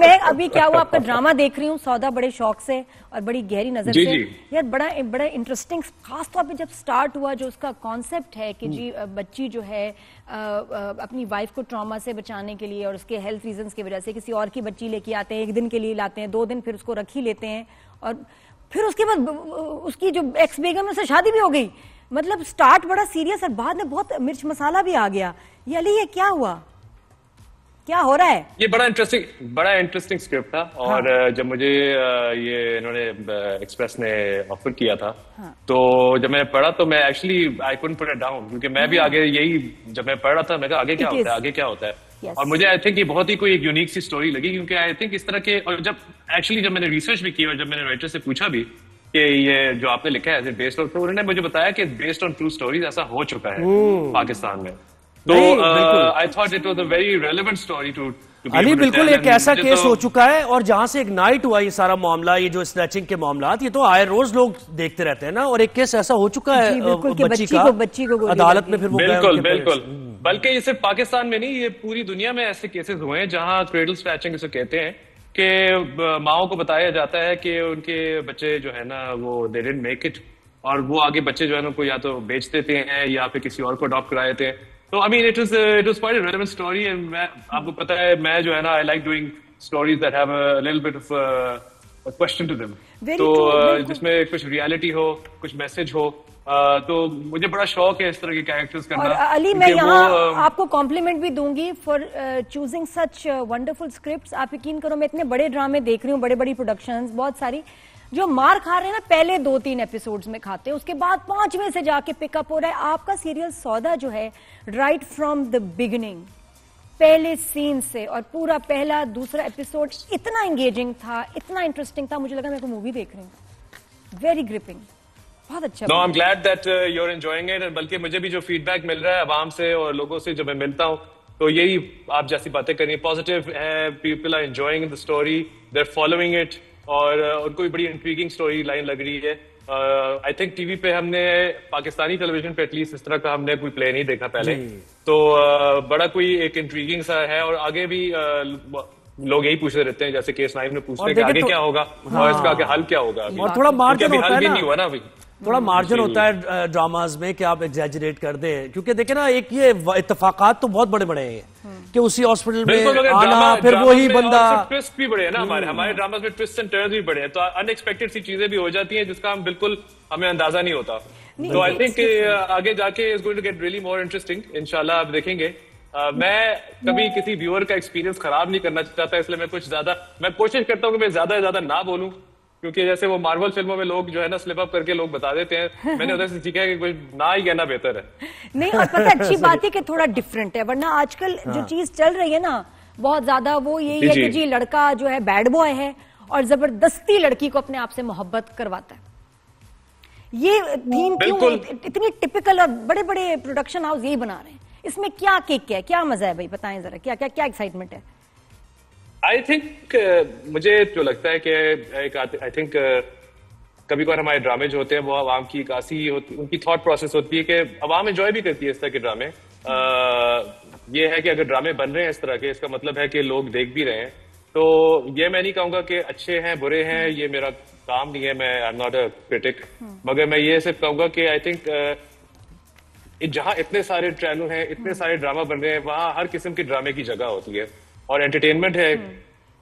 मैं अभी क्या हुआ, आपका ड्रामा देख रही हूँ सौदा बड़े शौक से और बड़ी गहरी नजर से। यार बड़ा इंटरेस्टिंग, खास तौर पे जब स्टार्ट हुआ जो उसका कॉन्सेप्ट है कि जी बच्ची जो है अपनी वाइफ को ट्रॉमा से बचाने के लिए और उसके हेल्थ रीजंस की वजह से किसी और की बच्ची लेके आते हैं, 1 दिन के लिए लाते हैं, 2 दिन फिर उसको रख ही लेते हैं और फिर उसके बाद उसकी जो एक्स बेगम से शादी भी हो गई। मतलब स्टार्ट बड़ा सीरियस और बाद में बहुत मिर्च मसाला भी आ गया। ये अली, ये क्या हुआ, क्या हो रहा है? ये बड़ा इंटरेस्टिंग स्क्रिप्ट था और जब मुझे ये इन्होंने एक्सप्रेस ने ऑफर किया था तो जब मैंने पढ़ा तो मैं actually I couldn't put it down, क्योंकि मैं भी आगे यही जब मैं पढ़ रहा था मैं कहा आगे क्या होता है, आगे क्या होता है। Yes. और मुझे आई थिंक ये बहुत ही कोई एक यूनिक सी स्टोरी लगी, क्योंकि आई थिंक इस तरह के, और जब मैंने रिसर्च भी की और जब मैंने राइटर से पूछा भी कि ये जो आपने लिखा है बेस्ड ऑन, तो उन्होंने मुझे बताया कि बेस्ड ऑन ट्रू स्टोरीज ऐसा हो चुका है पाकिस्तान में। तो I thought it was a very relevant story to Ali, बिल्कुल एक ऐसा केस हो चुका है और जहां से इग्नाइट हुआ ये सारा मामला, ये जो स्नैचिंग के मामला, ये तो आए रोज लोग देखते रहते हैं ना, और एक केस ऐसा हो चुका है बच्ची को अदालत में फिर वो बिल्कुल बल्कि ये सिर्फ पाकिस्तान में नहीं, ये पूरी दुनिया में ऐसे केसेस हुए हैं जहां क्रेडल स्नैचिंग इसे कहते हैं कि माओ को बताया जाता है कि उनके बच्चे जो है ना वो दे डिडंट मेक इट, और वो आगे बच्चे जो है ना को या तो बेच देते हैं या फिर किसी और को अडॉप्ट करा देते हैं। तो I mean it was quite a relevant story, and मैं आपको पता है मैं जो है ना I like doing stories that have a little bit of a question to them, तो जिसमें कुछ रियलिटी हो, कुछ मैसेज हो, तो मुझे बड़ा शौक है इस तरह के कैरेक्टर्स करना। और अली, मैं यहाँ आपको कॉम्प्लीमेंट भी दूंगी for choosing such wonderful scripts. आप यकीन करो मैं इतने बड़े ड्रामे देख रही हूँ, बड़ी प्रोडक्शंस बहुत सारी, जो मार खा रहे हैं ना पहले 2-3 एपिसोड्स में खाते हैं, उसके बाद 5वें से जाके पिकअप हो रहा है। आपका सीरियल सौदा जो है राइट फ्रॉम द बिगिनिंग, पहले सीन से और पूरा पहला दूसरा एपिसोड इतना एंगेजिंग था, इतना इंटरेस्टिंग था, मुझे लगा मैं को मूवी देख रही हूँ। वेरी ग्रिपिंग, बहुत अच्छा। No, I am glad that you are enjoying it. बल्कि मुझे भी जो फीडबैक मिल रहा है आवाम से और लोगों से जब मैं मिलता हूँ तो यही आप जैसी बातें करनी पॉजिटिव है, people are enjoying the story, they are following it, और उनको भी बड़ी इंट्रीगिंग स्टोरी लाइन लग रही है। आई थिंक टीवी पे हमने, पाकिस्तानी टेलीविजन पे एटलीस्ट इस तरह का हमने कोई प्ले नहीं देखा पहले, तो बड़ा कोई एक इंट्रीगिंग सा है। और आगे भी लोग यही पूछते रहते हैं, जैसे केस 9 में पूछते हैं कि आगे क्या होगा और इसका आगे हल क्या होगा। और थोड़ा मार्जिन होता है ना, नहीं हुआ ना अभी, थोड़ा मार्जिन होता है ड्रामाज में कि आप एग्जैजरेट कर दें, क्योंकि देखे ना एक ये इत्तेफाकात तो बहुत बड़े बड़े हैं कि उसी हॉस्पिटल में आना, फिर वही बंदा, ट्विस्ट भी बड़े हैं ना हमारे ड्रामाज में, ट्विस्ट एंड टर्न्स भी बड़े हैं, तो अनएक्सपेक्टेड सी चीजें भी हो जाती हैं जिसका हम बिल्कुल हमें अंदाजा नहीं होता। तो आई थिंक आगे जाके is going to get really more interesting, इंशाल्लाह आप देखेंगे। मैं कभी किसी व्यूअर का एक्सपीरियंस खराब नहीं करना चाहता, इसलिए मैं कोशिश करता हूँ कि मैं ज्यादा से ज्यादा ना बोलूं, क्योंकि जैसे वो मार्वल फिल्मों में लोग जो है ना स्लिप अप करके लोग बता देते हैं, मैंने उधर से सीखा है कि कोई ना ही कहना बेहतर है। नहीं, और पता अच्छी बात है कि थोड़ा डिफरेंट है, वरना आजकल जो चीज चल रही है ना बहुत ज्यादा वो यही है कि जी लड़का जो है बैड बॉय है और जबरदस्ती लड़की को अपने आप से मोहब्बत करवाता है। ये थीम क्यों इतनी टिपिकल, और बड़े बड़े प्रोडक्शन हाउस यही बना रहे हैं, इसमें क्या किक है, क्या मजा है भाई, बताएं जरा, क्या क्या क्या एक्साइटमेंट है? आई थिंक मुझे जो लगता है कि आई थिंक कभी कभार हमारे ड्रामे जो होते हैं वो आवाम की कासी होती, उनकी थॉट प्रोसेस होती है कि आवाम एंजॉय भी करती है इस तरह के ड्रामे। ये है कि अगर ड्रामे बन रहे हैं इस तरह के, इसका मतलब है कि लोग देख भी रहे हैं। तो ये मैं नहीं कहूंगा कि अच्छे हैं बुरे हैं, ये मेरा काम नहीं है, मैं I am not a critic, मगर मैं ये सिर्फ कहूंगा कि आई थिंक जहां इतने सारे चैनल हैं, इतने सारे ड्रामा बन रहे हैं, वहां हर किस्म के ड्रामे की जगह होती है और एंटरटेनमेंट है।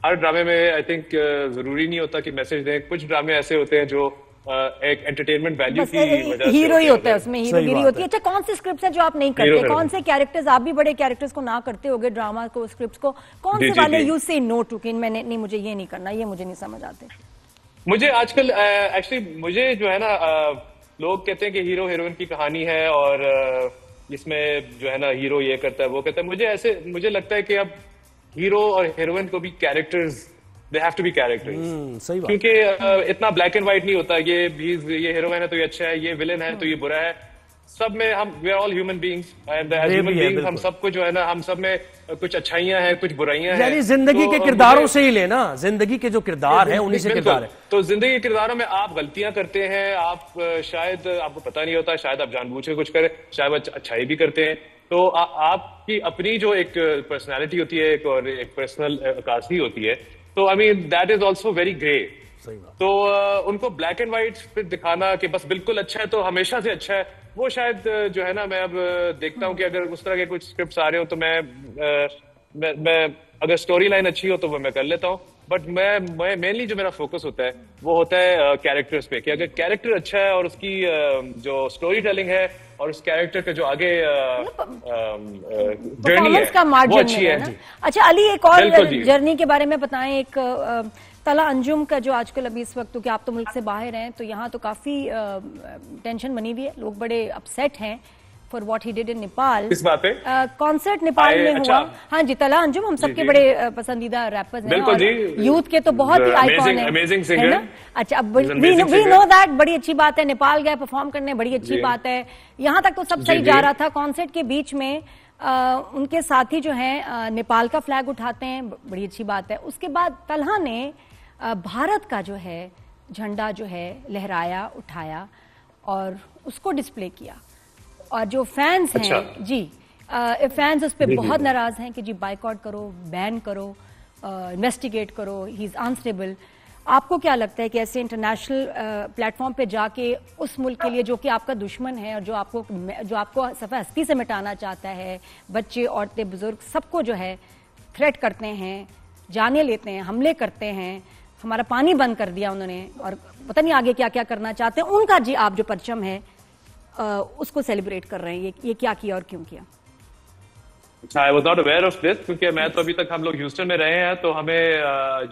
हर ड्रामे में आई थिंक जरूरी नहीं होता कि मैसेज दें, कुछ ड्रामे ऐसे होते हैं जो एक एंटरटेनमेंट वैल्यू की वजह से हीरो ही होता है, उसमें हीरोगिरी होती है। अच्छा, कौन सी स्क्रिप्ट है जो आप नहीं करते, कौन से कैरेक्टर्स, आप भी बड़े कैरेक्टर्स को ना करते होगे ड्रामा को, स्क्रिप्ट को, कौन से वाले यू से नो टू कि मैंने नहीं, मुझे ये नहीं करना, ये मुझे नहीं समझ आते? मुझे आजकल एक्चुअली मुझे जो है ना लोग कहते हैं कि हीरो हीरोइन की कहानी है और इसमें जो है ना हीरो ये करता है वो करता है, मुझे लगता है कि अब हीरो और हीरोइन को भी characters, they have to be characters, क्योंकि इतना ब्लैक एंड व्हाइट नहीं होता, ये हीरोइन है तो ये अच्छा है, ये विलेन है तो ये बुरा है। सब में हम, we are all human beings, and as human beings हम सबको जो है ना, हम सब में कुछ अच्छाइयां हैं, कुछ बुराइयां हैं। यानी जिंदगी के किरदारों से ही लेना, जिंदगी के जो किरदार है उन्हीं से किरदार है। तो जिंदगी के किरदारों में आप गलतियां करते हैं, आप शायद आपको पता नहीं होता, शायद आप जानबूझ के कुछ करें, शायद अच्छाई भी करते हैं। तो आपकी अपनी जो एक पर्सनैलिटी होती है और एक पर्सनल अक्कासी होती है, तो I mean that is also very grey. तो उनको ब्लैक एंड व्हाइट पे दिखाना कि बस बिल्कुल अच्छा है तो हमेशा से अच्छा है, वो शायद जो है ना, मैं अब देखता हूँ कि अगर उस तरह के कुछ स्क्रिप्ट्स आ रहे हो तो मैं अगर स्टोरी लाइन अच्छी हो तो वो मैं कर लेता हूँ, बट मैं मेनली जो मेरा फोकस होता है वो होता है कैरेक्टर्स पे, कि अगर कैरेक्टर अच्छा है और उसकी जो स्टोरी टेलिंग है और उस कैरेक्टर का जो आगे जर्नी है वो अच्छी है। अच्छा अली, एक और जर्नी के बारे में बताएं। एक तला अंजुम का जो आजकल अभी इस वक्त, क्योंकि आप तो मुल्क से बाहर हैं, तो यहाँ तो काफी टेंशन बनी हुई है, लोग बड़े अपसेट हैं for what he did in Nepal. इस बात पे कॉन्सर्ट नेपाल में हुआ। हाँ जी, तला अंजुम हम सबके बड़े पसंदीदा रैपर्स हैं और यूथ के तो बहुत ही आइकॉन है ना। अच्छा, अब वी नो दैट, बड़ी अच्छी बात है, नेपाल गए परफॉर्म करने, बड़ी अच्छी बात है, यहाँ तक तो सब सही जा रहा था। कॉन्सर्ट के बीच में उनके साथी जो हैं नेपाल का फ्लैग उठाते हैं, बड़ी अच्छी बात है। उसके बाद तलहा ने भारत का जो है झंडा जो है लहराया, उठाया और उसको डिस्प्ले किया, और जो फैंस हैं जी, फैंस उस पर बहुत नाराज हैं कि जी बाइकआउट करो, बैन करो, इन्वेस्टिगेट करो, ही इज अनस्टेबल। आपको क्या लगता है कि ऐसे इंटरनेशनल प्लेटफॉर्म पे जाके उस मुल्क के लिए जो कि आपका दुश्मन है और जो आपको सफ़े हस्ती से मिटाना चाहता है, बच्चे, औरतें, बुजुर्ग, सबको जो है थ्रेट करते हैं, जाने लेते हैं, हमले करते हैं, हमारा पानी बंद कर दिया उन्होंने और पता नहीं आगे क्या क्या करना चाहते हैं, उनका जी आप जो परचम है उसको सेलिब्रेट कर रहे हैं, ये क्या किया और क्यों किया? I was not aware of this, क्योंकि मैं तो अभी तक, हम लोग ह्यूस्टन में रहे हैं तो हमें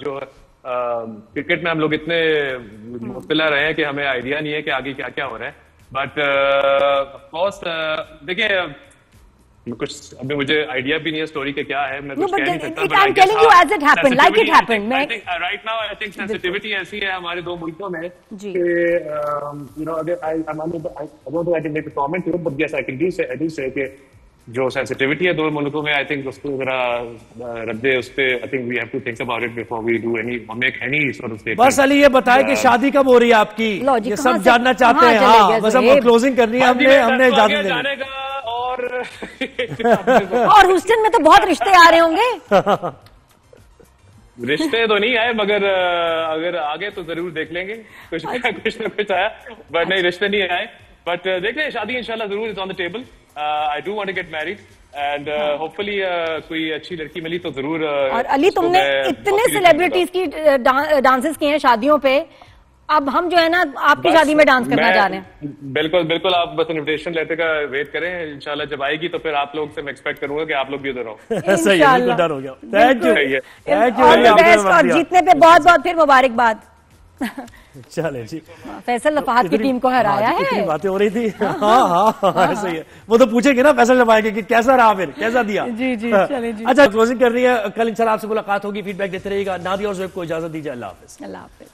जो क्रिकेट में हम लोग इतने मुब्तला रहे हैं कि हमें आइडिया नहीं है कि आगे क्या क्या हो रहा है। बट ऑफकोर्स देखिए, कुछ अभी मुझे आइडिया भी नहीं है स्टोरी के क्या है, मैं कुछ कह नहीं सकता। I'm telling you as it happened, like it happened. Right now I think sensitivity ऐसी है हमारे दो मुल्कों में कि you know, अगर I don't think I can make a comment here, but yes I do say कि जो सेंसिटिविटी है दो मुल्कों में, आई थिंक उसको जरा रद्दे उस पे, I think we have to think about it before we do any make any sort of statement. बस अली ये बताएं कि शादी कब हो रही है आपकी, ये सब जानना चाहते हैं। हाँ, बस हम क्लोजिंग करनी है, हमने इजाजत देनी है। और ह्यूस्टन में तो बहुत रिश्ते आ रहे होंगे। रिश्ते तो नहीं आए, मगर अगर आगे तो जरूर देख लेंगे, कुछ ना कुछ आया, बट नहीं रिश्ते नहीं आए, बट देख लें, शादी इंशाल्लाह जरूर is on the table. I do want to get married and hopefully कोई अच्छी लड़की मिली तो जरूर। और अली, तुमने इतने सेलिब्रिटीज की डांसेस किए हैं शादियों पे, अब हम जो है ना आपकी शादी में डांस करना चाह रहे हैं। बिल्कुल बिल्कुल, आप बस इनविटेशन लेटर का वेट करें, इंशाल्लाह जब आएगी तो फिर आप लोग से मैं एक्सपेक्ट करूंगा कि आप लोग भी उधर हो। सही है, बिल्कुल डन हो गया। थैंक यू और जीतने पे बहुत बहुत फिर मुबारकबाद। चले जी, फैसल लफात की टीम को हराया है। कितनी बातें हो रही थी। हाँ, ऐसा ही है, वो तो पूछेंगे ना फैसल लफाएंगे कि कैसा रहा, फिर कैसा दिया। जी चले जी। अच्छा, क्लोजिंग कर रही है, कल इंशाल्लाह आपसे मुलाकात होगी, फीडबैक देते रहिएगा। नादिया और ज़ोएब को इजाजत दीजिए, अल्लाह हाफिज। अल्लाह हाफिज।